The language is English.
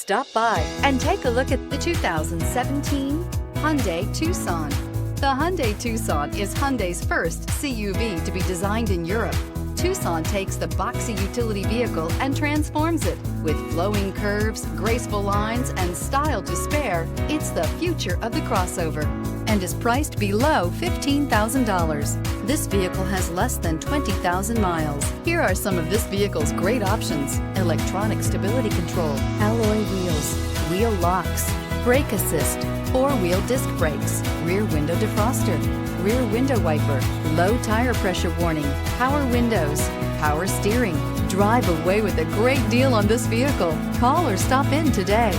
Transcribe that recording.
Stop by and take a look at the 2017 Hyundai Tucson. The Hyundai Tucson is Hyundai's first CUV to be designed in Europe. Tucson takes the boxy utility vehicle and transforms it. With flowing curves, graceful lines, and style to spare, it's the future of the crossover and is priced below $15,000. This vehicle has less than 20,000 miles. Here are some of this vehicle's great options: electronic stability control, alloy wheels, wheel locks, brake assist, four-wheel disc brakes, rear window defroster, rear window wiper, low tire pressure warning, power windows, power steering. Drive away with a great deal on this vehicle. Call or stop in today.